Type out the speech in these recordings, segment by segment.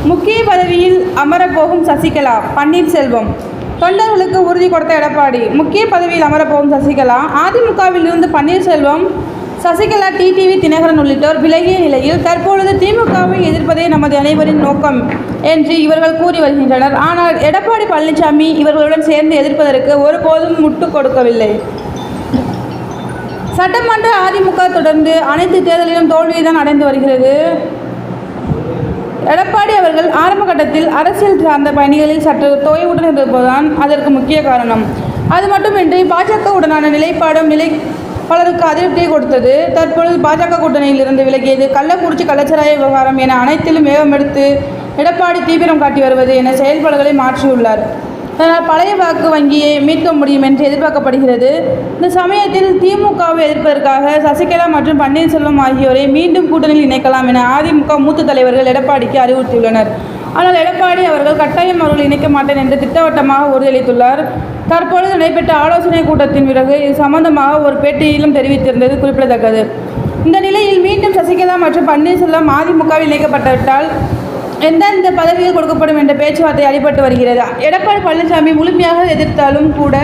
முக்கிய பதவியில் அமரப்போகும் சசிகலா, பன்னீர்செல்வம். தொண்டர்களுக்கு உறுதி கொடுத்த எடப்பாடி. முக்கிய பதவியில் அமரப்போகும் சசிகலா, அதிமுகவில் இருந்து பன்னீர்செல்வம், சசிகலா, டிடிவி தினகரன் உள்ளிட்டோர் விலகிய நிலையில் தற்பொழுது திமுகவை எதிர்ப்பதே நமது அனைவரின் நோக்கம் என்று இவர்கள் கூறி வருகின்றனர். ஆனால் எடப்பாடி பழனிசாமி இவர்களுடன் சேர்ந்து எதிர்ப்பதற்கு ஒருபோதும் முட்டு கொடுக்கவில்லை. சட்டமன்ற அதிமுக தொடர்ந்து அனைத்து தேர்தலிலும் தோல்வியைதான் அடைந்து வருகிறது. எடப்பாடி அவர்கள் ஆரம்ப கட்டத்தில் அரசியல் சார்ந்த பணிகளில் சற்று தொய்வுடன் இருந்ததுதான் அதற்கு முக்கிய காரணம். அது மட்டுமின்றி பாஜகவுடனான நிலைப்பாடும் பலருக்கு அதிருப்தியை கொடுத்தது. தற்பொழுது பாஜக கூட்டணியில் இருந்து விலகியது, கள்ளக்குறிச்சி கள்ளச்சாராய விவகாரம் என அனைத்திலும் வேகமெடுத்து எடப்பாடி தீவிரம் காட்டி வருவது என செயல்பாடுகளை மாற்றியுள்ளார். அதனால் பழைய வாக்கு வங்கியை மீட்க முடியும் என்று எதிர்பார்க்கப்படுகிறது. இந்த சமயத்தில் திமுகவை எதிர்ப்பதற்காக சசிகலா மற்றும் பன்னீர்செல்வம் ஆகியோரை மீண்டும் கூட்டணியில் இணைக்கலாம் என அதிமுக மூத்த தலைவர்கள் எடப்பாடிக்கு அறிவுறுத்தியுள்ளனர். ஆனால் எடப்பாடி அவர்கள் கட்டாயம் அவர்கள் இணைக்க மாட்டேன் என்று திட்டவட்டமாக உறுதியளித்துள்ளார். தற்பொழுது நடைபெற்ற ஆலோசனை கூட்டத்தின் பிறகு இது சம்பந்தமாக ஒரு பேட்டியிலும் தெரிவித்திருந்தது குறிப்பிடத்தக்கது. இந்த நிலையில் மீண்டும் சசிகலா மற்றும் பன்னீர்செல்வம் அதிமுகவில் இணைக்கப்பட்டுவிட்டால் எந்தெந்த பதவிகள் கொடுக்கப்படும் என்ற பேச்சுவார்த்தை அடிபட்டு வருகிறது. எடப்பாடி பழனிசாமி முழுமையாக எதிர்த்தாலும் கூட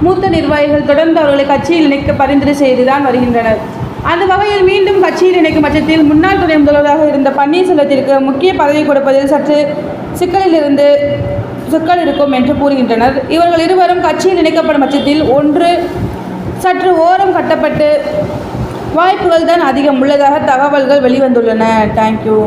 மூத்த நிர்வாகிகள் தொடர்ந்து அவர்களை கட்சியில் இணைக்க பரிந்துரை செய்துதான் வருகின்றனர். அந்த வகையில் மீண்டும் கட்சியில் இணைக்கும் பட்சத்தில் முன்னாள் துணை முதல்வராக இருந்த பன்னீர்செல்வத்திற்கு முக்கிய பதவி கொடுப்பதில் சற்று சிக்கல் இருக்கும் என்று கூறுகின்றனர். இவர்கள் இருவரும் கட்சியில் இணைக்கப்படும் பட்சத்தில் ஒன்று சற்று ஓரம் கட்டப்பட்டு வாய்ப்புகள் தான் அதிகம் உள்ளதாக தகவல்கள் வெளிவந்துள்ளன. தேங்க்யூ.